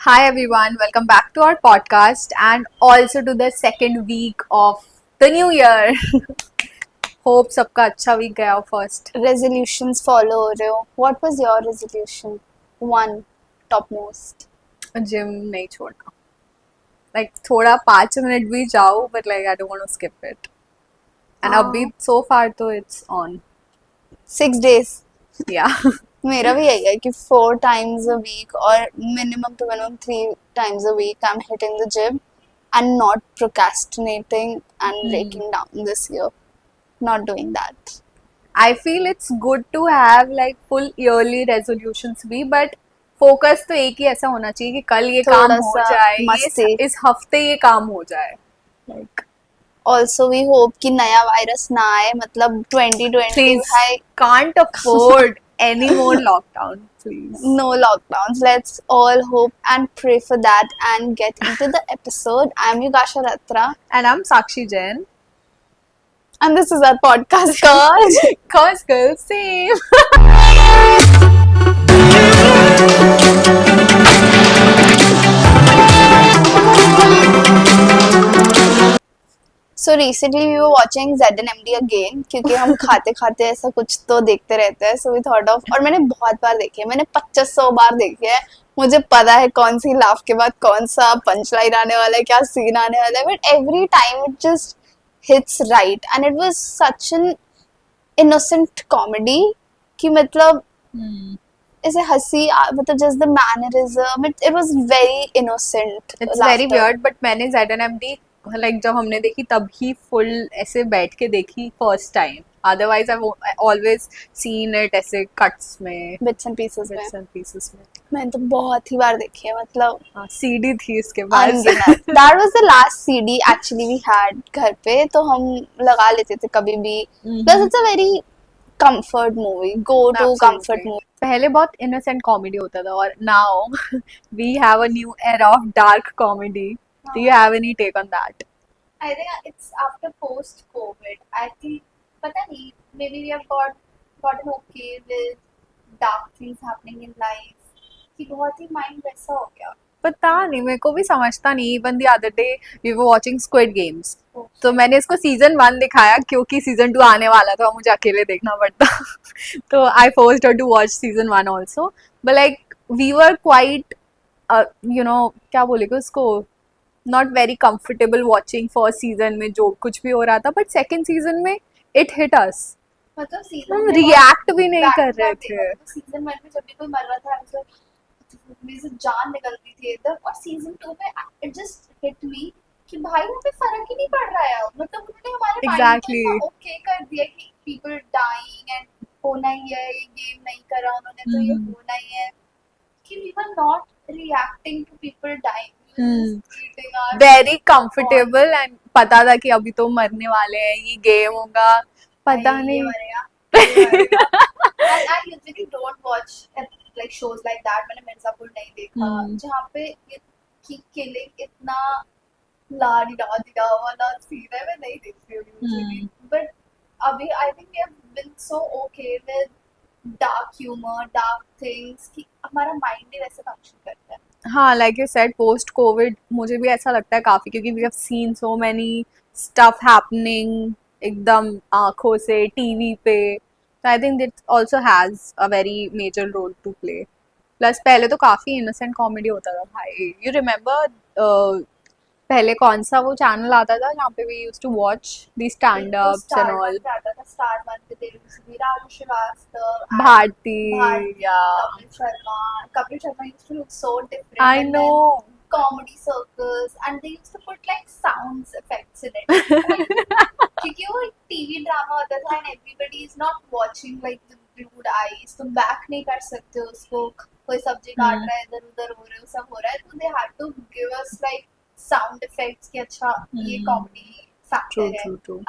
Hi everyone, welcome back to our podcast and also to the second week of the new year. Hope सबका अच्छा week गया हो first. Resolutions follow हो रहे हो. What was your resolution? One, topmost. Gym नहीं छोड़ना. Like थोड़ा 5 मिनट भी जाओ but like I don't want to skip it. And अभी so far तो it's on. 6 days. Yeah. मेरा भी यही है कि 4 times a week और minimum to minimum 3 times a week I'm hitting the gym and not procrastinating and breaking down this year. Not doing that. I feel it's good to have like full yearly resolutions भी but focus तो एक ही ऐसा होना चाहिए कि कल ये काम थोड़ा हो सा जाए मस्ती. इस हफ्ते ये काम हो जाए. Like Also we hope कि नया वायरस ना आए. मतलब 2020 please है. can't afford any more lockdown, please. No lockdowns. Let's all hope and pray for that and get into the episode. I'm Yugasha Ratra. And I'm Sakshi Jain. And this is our podcast called Cause girls same. So recently we were watching ZNMD again क्योंकि हम खाते खाते ऐसा कुछ तो देखते रहते हैं. So we thought of और मैंने बहुत बार देखी है. मैंने 2500 बार देखी है. मुझे पता है कौन सी लाफ के बाद कौन सा पंच लाइन आने वाला है, क्या सीन आने वाला है. But every time it just hits right and it was such an innocent comedy कि मतलब ऐसे हंसी मतलब just the mannerism it was very innocent. It's laughter. very weird, but मैंने ZNMD like जब हमने देखी तभी full ऐसे बैठ के देखी first time. Otherwise I've always seen it ऐसे cuts में, bits and pieces bits में. and pieces में. मैंने तो बहुत ही बार देखी है. मतलब CD थी इसके बाद. अनगिनत. That was the last CD actually we had घर पे, तो हम लगा लेते थे कभी भी. Plus it's a very comfort movie, go to comfort movie. पहले बहुत innocent comedy होता था और now we have a new era of dark comedy. Do you have any take on that? I think it's after post COVID. I think, पता नहीं, maybe we have gotten okay with dark things happening in life. कि बहुत ही mind वैसा हो गया. पता नहीं, मेरे को भी समझता नहीं. Even the other day we were watching Squid Games. तो मैंने इसको सीजन 1 दिखाया क्योंकि सीजन 2 आने वाला था, मुझे अकेले देखना पड़ता. तो I forced her to watch season 1 also. But like we were quite क्या बोलेगा उसको, not very comfortable watching first season में जो कुछ भी हो रहा था. But second season में it hit us. मतलब season हम में रिएक्ट भी नहीं back कर to रहे back थे. देखा था. Season 1 में जब भी कोई मर रहा था, I was like, मेरे से जान निकलती थी एकदम. और season 2 में it just hit me कि भाई यहाँ पे फर्क ही नहीं पड़ रहा है. मतलब उन्होंने हमारे माइंड को इतना ओके कर दिया कि people dying and होना ही है, ये गेम नहीं करा उन्होंने तो ये होना ही है. कि we were not reacting to people dying. We were just treating our very comfortable and पता था कि अभी तो मरने वाले हैं, ये गेम होगा. पता ये नहीं. मरेगा, ये मरेगा. And I usually don't watch like shows like that. मैंने मिर्जापुर नहीं देखा जहाँ पे कि killing इतना लाडी वाला सीन है. मैं नहीं देखती हूँ usually. But अभी I think we have been so okay with dark humor, dark things कि हमारा mind ही वैसे function करता है. हाँ, like you said post covid मुझे भी ऐसा लगता है काफी, क्योंकि we have seen so many stuff happening एकदम आंखों से टीवी पे. तो I think that also has a very major role to play. Plus पहले तो काफी इनोसेंट कॉमेडी होता था भाई. यू रिमेम्बर पहले कौन सा वो चैनल आता था जहाँ पे we used to watch the stand ups and all. आता था Star One पे there used to be Raju Srivastava, Bharti. Bharti, या Kapil Sharma. Kapil Sharma used to look so different. I and no. then Comedy circus, and they used to put like sounds effects in it. क्योंकि वो एक TV drama होता था and everybody is not watching like the glued eyes. तुम back नहीं कर सकते उसको. कोई सब्जी काट रहा है, इधर उधर हो रहा है, सब हो रहा है. तो they had to give us like sound effects कि अच्छा ये comedy factor है.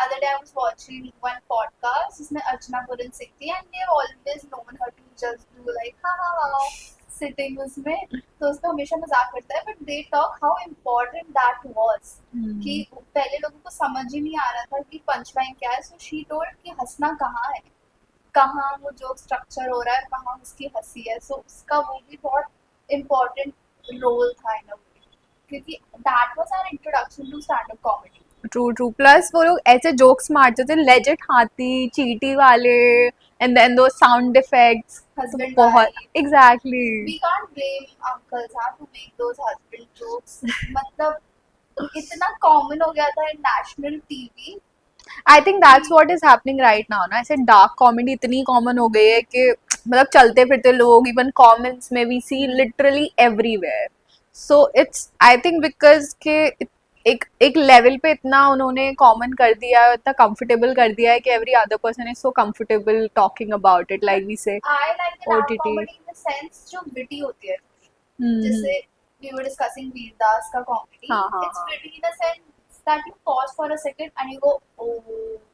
Other day I was watching one podcast जिसमें अर्चना पूरन सिंह थी and they've always known her to just do like ha ha ha sitting उसमें. तो उसको हमेशा मजाक करता है. But they talk how important that was. कि पहले लोगों को समझ ही नहीं आ रहा था कि पंच लाइन क्या है. So she told कि हंसना कहाँ है, कहाँ वो जोक स्ट्रक्चर हो रहा है, कहाँ उसकी हंसी है. So उसका वो भी बहुत important role था in a way, क्योंकि that was our introduction to stand-up comedy. True plus वो लोग ऐसे जोक्स मारते थे, लेजिट हाथी चींटी वाले, एंड देन दो साउंड इफेक्ट्स, Husband बहुत wife. Exactly. We can't blame uncles to make those husband jokes. मतलब इतना common हो गया था in national TV. I think that's what is happening right now ना. ऐसे डार्क कॉमेडी इतनी कॉमन हो गई है कि मतलब चलते फिरते लोग, इवन कमेंट्स में we see literally everywhere. So it's I think because के एक लेवल पे इतना उन्होंने कॉमन कर दिया है, इतना कंफर्टेबल कर दिया है कि every other person is so comfortable talking about it, like we say I like the dark OTT. comedy in the sense जो witty होती है. हम्म. जैसे we were discussing Veer Das का comedy. हाँ, हाँ, It's हाँ. witty in a sense that you pause for a second and you go, oh.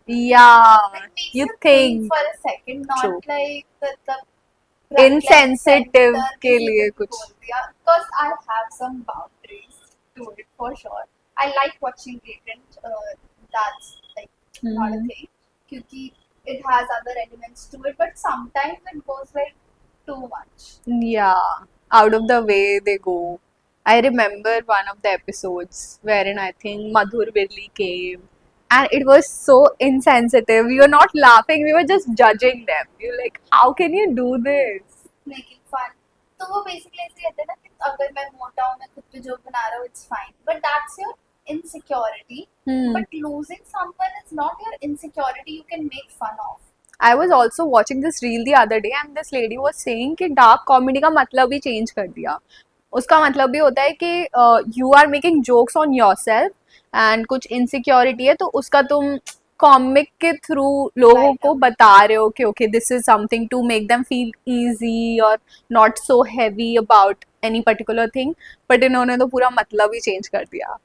Yeah, It makes you you think for a second, not True. like the Insensitive के लिए कुछ. Because I have some boundaries to it for sure. I like watching Vagrant. That's like not a Mhm. thing. क्योंकि it has other elements to it, but sometimes it goes like too much. Yeah, out of the way they go. I remember one of the episodes wherein I think Madhur Birli came, and it was so insensitive. We were not laughing, we were just judging them. We were like, how can you do this? Making fun. तो वो basically ऐसे कहते हैं ना कि अगर मैं मोटा हूँ, मैं खुद पे जोक बना रहा हूँ, it's fine. But that's your insecurity. Hmm. But losing someone is not your insecurity. You can make fun of. I was also watching this reel the other day, and this lady was saying कि dark comedy का मतलब ही change कर दिया. उसका मतलब भी होता है कि you are making jokes on yourself, and कुछ insecurity है तो उसका तुम कॉमिक के थ्रू लोगों को बता रहे हो कि okay this is something to make them feel easy और not so heavy about any particular thing. But इन्होंने तो पूरा मतलब ही चेंज कर दिया.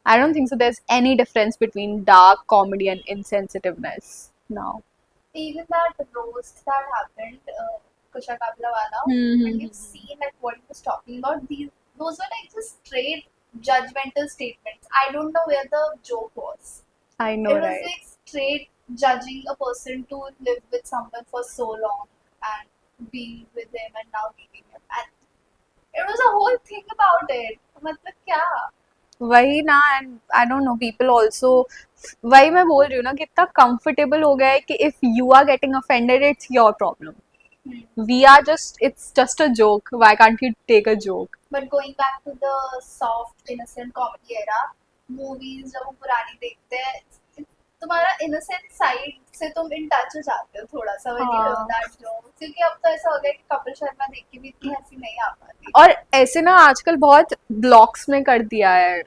I don't think so there is any difference between dark comedy and insensitiveness now. Even that roast that happened, Kusha Kaplawala, Hmm. and you've seen like what he was talking about. Those were like just straight judgmental statements. I don't know where the joke was. I know It was right. like straight judging a person to live with someone for so long and be with him and now leaving him. And it was a whole thing about it. मतलब क्या? वही ना. And I don't know people also, वही मैं बोल रही हूँ ना कि इतना कंफर्टेबल हो गया है कि if you are getting offended it's your problem. We are just, it's just a joke. Why can't you take a joke? But going back to the soft, innocent comedy era, movies जब हम पुरानी देखते हैं, तुम्हारा innocent side से तुम in touch हो जाते हो थोड़ा सा when you hear हाँ. that joke. क्योंकि अब तो ऐसा हो गया कि कपिल शर्मा देख के भी इतनी हंसी नहीं आ पाती. और ऐसे ना आजकल बहुत ब्लॉक्स में कर दिया है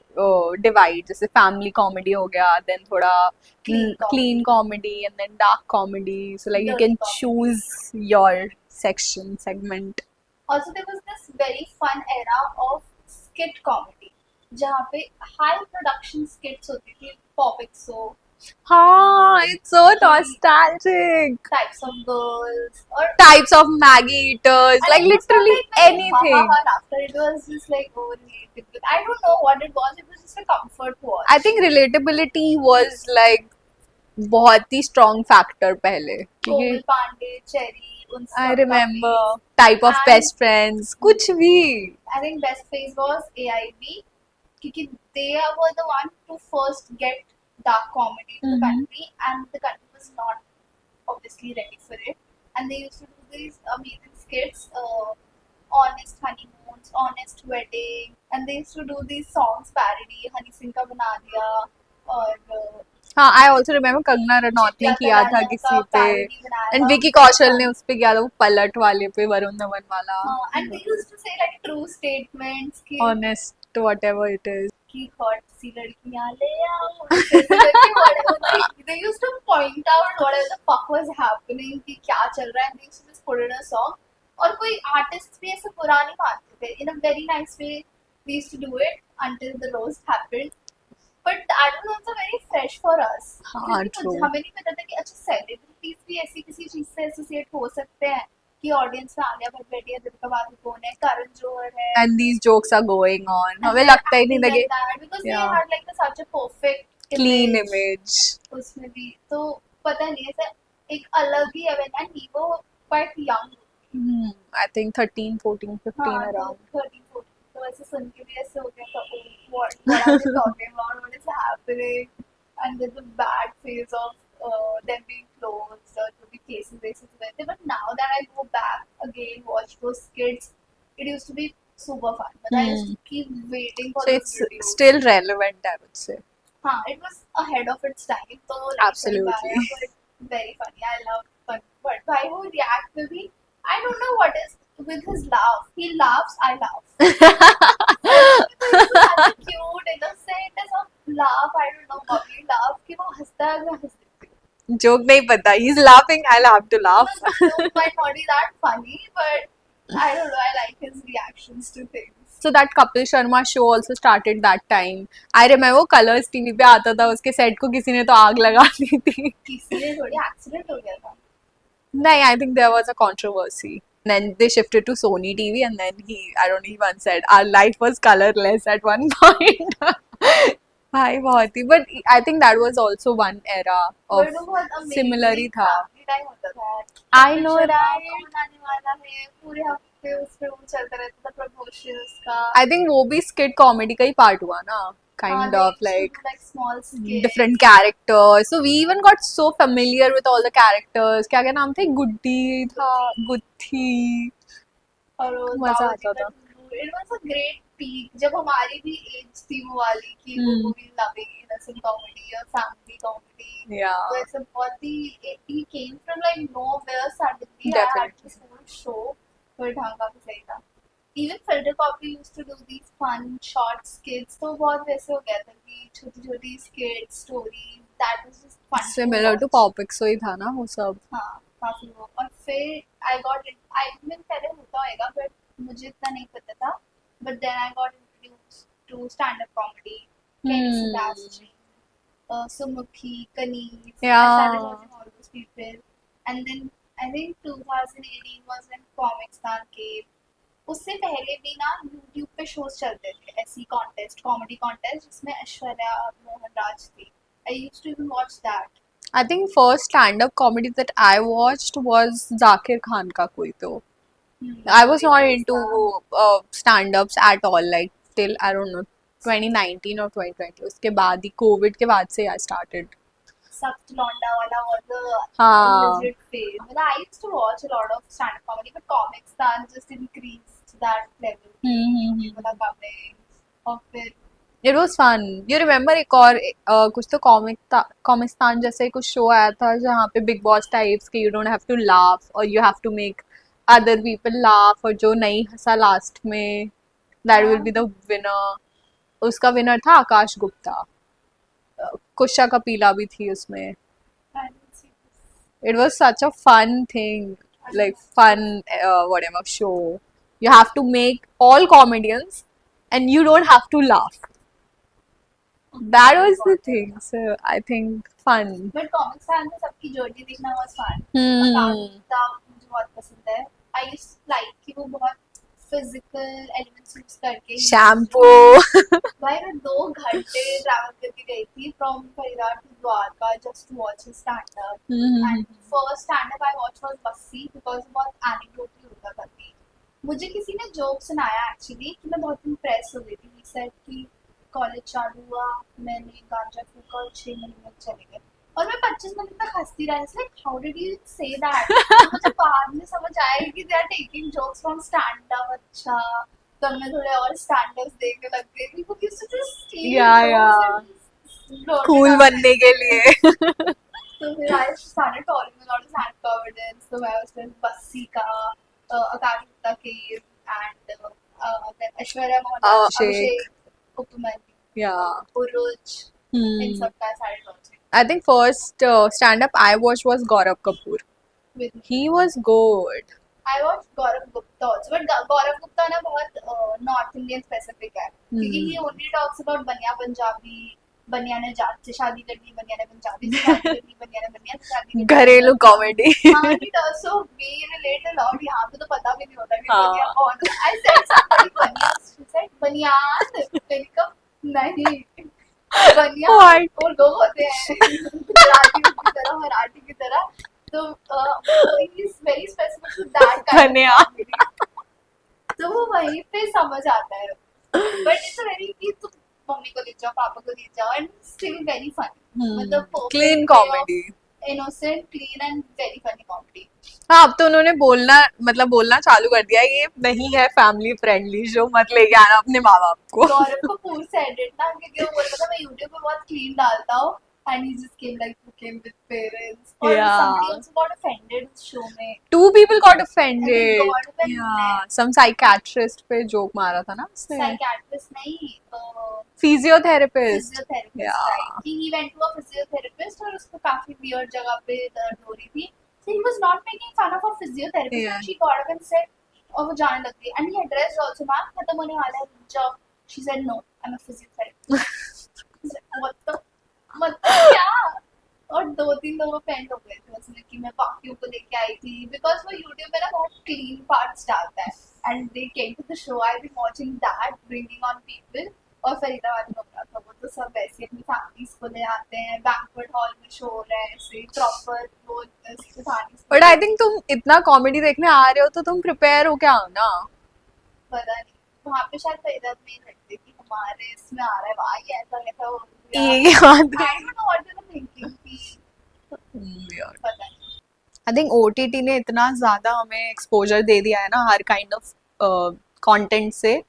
डिवाइड. जैसे फैमिली कॉमेडी हो गया, देन थोड़ा Clean clean comedy, and then dark comedy. So like you Dirty can comedy. Choose your section segment. Also, there was this very fun era of skit comedy, जहाँ पे high production skits होती थी, Pop Exo, हाँ, it's so nostalgic. types of girls, or Types of Maggie eaters, and like it was not literally like very anything. ha-ha-ha laughter. It was just like relatable. I don't know what it was. It was just a comfort watch. I think relatability was like बहुत ही strong factor पहले. Komal क्योंकि Pandey, Cherry, उन I सब remember का phase. type of And- best friends, कुछ भी. I think best phase was AIB, क्योंकि they were the one to first get dark comedy in the Mhm. country, and the country was not obviously ready for it. And they used to do these amazing skits, honest honeymoons, honest wedding, and they used to do these songs parody, Honey Singh का बना दिया, और हाँ, I also remember Kangana Ranaut ने चिट्टिया किया था तराना किसी का पे, parody बनाया एंड था. विकी कौशल ने उस पे किया था वो पलट वाले पे, वरुण धवन वाला. And they used to say like true statements कि Honest, whatever it is. की hot सी लड़कियां ले आओ. ऐसे करके whatever they used to point out whatever the fuck was happening कि क्या चल रहा है, and they used to just put in a song. और कोई artists भी ऐसे बुरा नहीं मानते थे. In a very nice way we used to do it until the roast happened. But I don't know, it's very fresh for us. हाँ, क्योंकि true. हमें नहीं पता था कि अच्छा celebrities भी ऐसी किसी चीज से एसोसिएट हो सकते हैं कि ऑडियंस में आलिया भट्ट बैठी है, दीपिका पादुकोण है, करण जौहर है. And these jokes are going on. And हमें they're लगता ही नहीं acting था कि like that because Yeah. they had like such a perfect clean image. उसमें भी. तो पता नहीं ऐसा एक अलग ही है. And we were quite young. I think 13, 14, 15 हाँ, तो around. 13, 14 तो ऐसे सुन के भी ऐसे हो गया था, oh what are they talking about, what is happening, and then the bad phase of them being closed or to be cases basis with it. But now that I go back again, watch those kids, it used to be super fun. But I used to keep waiting for So those it's videos. still relevant, I would say. हाँ, it was ahead of its time. तो like Absolutely. but very funny. I love fun. But भाई वो react में भी, I don't know what is with his laugh. He laughs, I laugh. It's such a cute, innocent, ऐसा laugh. I don't know, bubbly laugh कि वो हंसता है, मैं हंस देती हूँ. Joke नहीं पता. He's laughing, I'll have to laugh. The joke might not be that funny, but I don't know. I like his reactions to things. So that Kapil Sharma show also started that time. I remember वो Colors TV पे आता था, उसके set को किसी ने तो आग लगा दी थी. किसी ने थोड़ी accident हो गया था. No, I think there was a controversy. Then they shifted to Sony TV, and then I don't know, he once said, our life was colorless at one point. Hi, बहुत ही. But I think that was also one era of But वो बहुत amazing similar ही था. family time होता था. I know, Picture right? कौन आने वाला है, पूरे हफ्ते उस पे वो चलता रहता था promotions का. I think वो भी skit comedy का ही part हुआ ना, kind they of used to like do, like small skits. different characters. So we even got so familiar with all the characters. क्या क्या नाम थे? गुड्डी था, गुत्थी. और वो मजा बाबूजी आता का था. Tullu. It was a great peak जब हमारी भी age थी वो वाली कि वो भी loving innocent comedy और family comedy. Yeah. तो ऐसे बहुत ही he came from like nowhere suddenly. I had Definitely. this whole show. but हाँ काफी सही था. Even Filter Copy used to do these fun short skits. तो बहुत वैसे हो गया था कि छोटी छोटी skits, stories. That was just fun. Similar to watch. Popixo ही था ना वो सब. हाँ काफी वो. और फिर I mean पहले होता होएगा but मुझे इतना नहीं पता था. But then I got introduced to stand-up comedy. Kenny Sebastian, Sumukhi, Kaneez. Yeah. I started watching all those people. And then I think 2018 was when Comic Star came. उससे पहले भी ना YouTube पे shows चलते थे ऐसी कॉमेडी कॉन्टेस्ट जिसमें ऐश्वर्या मोहन राज थी. I used to even watch that. I think first stand-up comedy that I watched was Zakir Khan का कोई तो. I was not into stand-ups at all, like till I don't know 2019 or 2020. उसके बाद ही COVID के बाद से I started. Sakt Londa wala was हाँ. a legit phase. But I used to watch a lot of stand-up comedy, but Comic Star just increased that level. वाला comedy. और फिर It was fun. You remember एक और कुछ तो कॉमिस्तान जैसे कुछ शो आया था जहाँ पे बिग बॉस टाइप्स के you don't have to laugh or you have to make other people laugh और जो नहीं हंसा लास्ट में that will be the winner. उसका विनर था आकाश गुप्ता. कुशा कपीला भी थी उसमें. I didn't see this. It was such a fun thing, like fun whatever show. You have to make all comedians and you don't have to laugh. That was the thing. So I think fun. But Comic Star में सबकी journey देखना was fun. Hmm. आकाश गुप्ता मुझे बहुत पसंद है. I used to like कि वो बहुत physical elements use करके. Shampoo. भाई मैं 2 घंटे ट्रैवल करके गई थी from Faridabad to Dwarka just to watch his stand-up. And first stand-up I watched was Bassi because बहुत anecdotal होता था कि मुझे किसी ने joke सुनाया actually कि मैं बहुत impress हो गई थी. He said कि कॉलेज चालू हुआ, मैंने गांजा फूका और 6 महीने चले गए और मैं 25 मिनट तक हंसती रही. Like how did you say that? मुझे बाद में समझ आया कि they are taking jokes from stand up. अच्छा तो मैं थोड़े और स्टैंड अप्स देखने लग गई क्योंकि Yeah. Cool बनने के लिए. तो फिर I started following a lot of stand comedians. So I was with Bassi का, आकाश गुप्ता के and then Aishwarya Mohan, Abhishek. Upamani, Yeah. Uruj, इन सब का started watching I think first stand-up I watched was Gaurav Kapoor. with me. He was good. I watched Gaurav Gupta also, but Gaurav Gupta ना बहुत North Indian specific है क्योंकि he only talks about बनिया पंजाबी, बनिया ने जाट से शादी करनी, बनिया ने पंजाबी से शादी करनी, बनिया ने बनिया से शादी करनी. घरेलू कॉमेडी. हाँ, he does. So we relate a lot. यहाँ पे तो पता भी नहीं होता कि हाँ. बनिया कौन है. I said somebody बनिया, she said बनियान. मैंने कहा नहीं, बनिया What? और लोग होते हैं गुजराती की तरह, मराठी की तरह. तो he is very specific to that kind of बनिया. comedy. तो वो वहीं पे समझ आता है. But it's a very कि तुम मम्मी को देख जाओ पापा को देख जाओ and still very funny मतलब perfect clean way of comedy. innocent clean and very funny comedy. हाँ, अब तो उन्होंने बोलना चालू कर दिया है, ये नहीं है फैमिली फ्रेंडली शो, मत लेके आना अपने माँ बाप को. गौरव कपूर said it ना क्योंकि वो बोलता था मैं YouTube पे बहुत clean डालता हूँ and he just came like who came with parents और Yeah. somebody also got offended उस show में 2 people got and then offended. Gautam and Yeah, some psychiatrist पे जोक मारा था ना उसने. psychiatrist नहीं Physiotherapist. physiotherapist Yeah. right कि he went to a physiotherapist और उसको काफी weird जगह पे दर्द हो रही थी so he was not making fun of a physiotherapist Yeah. and she got up and said और वो जाने लग गई and he addressed also ma'am खत्म होने वाला है जब she said no I'm a physiotherapist. what the मतलब क्या और 2-3 लोग ऑफेंड हो गए थे उसने कि मैं बाकियों को लेके आई थी बिकॉज वो यूट्यूब पे ना बहुत क्लीन पार्ट्स डालता है and they came to the show I been watching that bringing on people और फरीदाबाद में हो रहा था वो तो सब वैसे अपनी फैमिलीज को ले आते हैं बैंक्वेट हॉल में शो हो रहा है ऐसे प्रॉपर वो स्थानीय बट आई थिंक तुम इतना कॉमेडी देखने आ रहे हो तो तुम प्रिपेयर हो क्या आओ ना. पता नहीं वहाँ पे शायद फरीदाबाद में ही रखते कि हमारे इसमें आ रहा है भाई ऐसा ऐसा हो ये याद I don't know what they were thinking कि पता नहीं आई थिंक OTT ने इतना ज्यादा हमें एक्सपोजर दे दिया है ना हर काइंड ऑफ कंटेंट से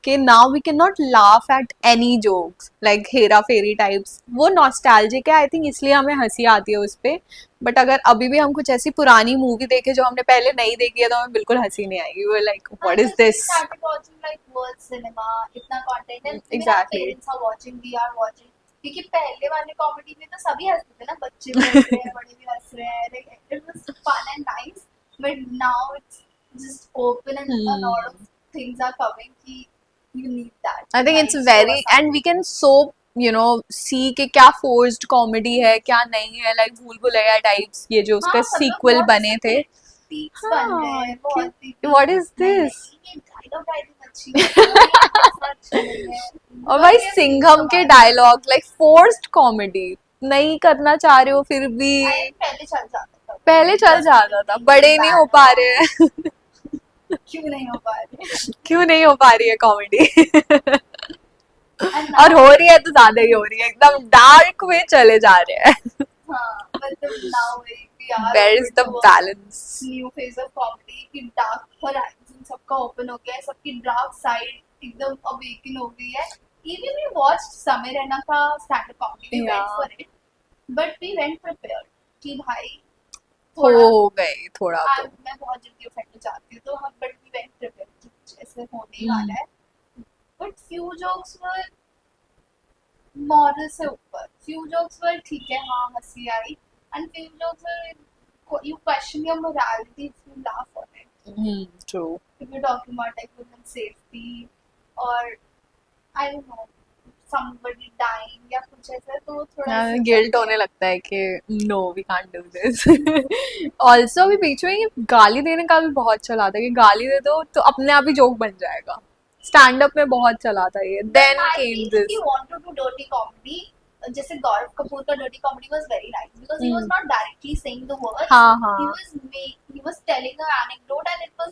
कि now we can not laugh at any jokes like Hera Pheri types. वो नॉस्टैल्जिक है आई थिंक, इसलिए हमें हंसी आती है उस पे. बट अगर अभी भी हम कुछ ऐसी पुरानी मूवी देखे जो हमने पहले नहीं देखी है तो हमें बिल्कुल हंसी नहीं आएगी. वो like what is this. started watching like world cinema इतना content and even Exactly. our parents are watching we are watching क्योंकि पहले वाले कॉमेडी में तो सभी हंसते थे ना बच्चे भी हंस रहे हैं बड़े भी हंस रहे हैं like it was fun and nice but now it's just open and a lot of things are coming कि you need that. I think it's Nice very show and we can so see के क्या forced comedy है क्या नहीं है. Like भूल Bhulaiyaa types ये जो उसके हाँ, सब लोग सीक्वल बहुत बने थे. peaks बन रहे हैं हाँ, बहुत ही what is this? ये dialogue writing अच्छी है ऐसा अच्छा नहीं है और भाई But ये सिंघम के सवाल- डायलॉग लाइक फोर्स्ड कॉमेडी नहीं करना चाह रहे हो फिर भी I think पहले चल जाता था पहले चल जाता था. बड़े नहीं हो पा रहे हैं. क्यों नहीं हो पा रहे क्यों नहीं हो पा रही है कॉमेडी. And और now- हो रही है तो ज्यादा ही हो रही है. एकदम डार्क में चले जा रहे हैं. हाँ मतलब now we are Where is the into a balance? new phase of comedy कि dark horizon सबका open हो गया है सबकी dark side एकदम awaken हो गई है even we watched समय रैना का stand up comedy we went Yeah. for it but we went prepared कि भाई हो गई थोड़ा आज तो. मैं बहुत जल्दी ऑफेंड हो जाती हूँ तो हम बट वी वेंट प्रिपेयर्ड कि कुछ ऐसे होने ही वाला है but few jokes were moral से ऊपर फ्यू जोक्स वर ठीक है हाँ हंसी आई and few jokes were you question your morality if you laugh on it true. if you're talking about like women's safety or I don't know somebody dying या कुछ ऐसा तो थोड़ा ऐसे गिल्ट चलता होने है। लगता है कि no we can't do this. Also अभी बीच में ये गाली देने का भी बहुत चला था कि गाली दे दो तो अपने आप ही जोक बन जाएगा. स्टैंड अप में बहुत चला था ये. Then I came feel if this. you want to do dirty comedy, जैसे गौरव कपूर का dirty comedy was very nice because he was not directly saying the words. हाँ हाँ. He was telling an anecdote and it was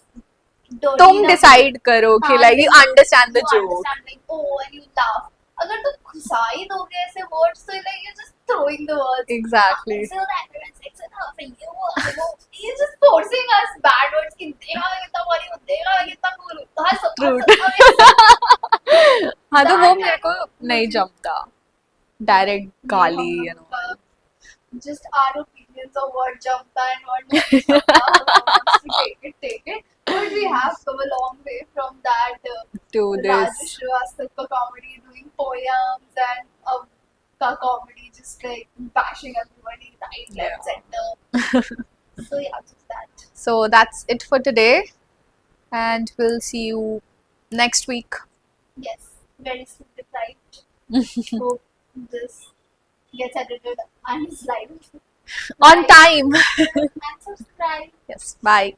dirty. तुम enough decide करो कि हाँ, like you like, understand the to joke. understand like oh and you laugh. अगर तुम घुसा ही दोगे ऐसे words तो like you're just throwing the words. Exactly. So that is it's enough and you're just forcing us bad words कि देखा मैं कितना funny हूँ देखा मैं कितना cool हूँ हंसो True. हाँ तो वो That मेरे को kind of नहीं मुझे- जमता. डायरेक्ट गाली you know. just our opinions of what Jamta and what नहीं Jamta, who wants to take it. But we have come a long way from that To Raju this. Srivastava ka comedy doing poems and ka comedy just like bashing everybody right, left, center. So yeah, just that. So that's it for today, and we'll see you next week. Yes, very soon deprived. Hope this gets edited and is live. On time. And subscribe. Yes. Bye.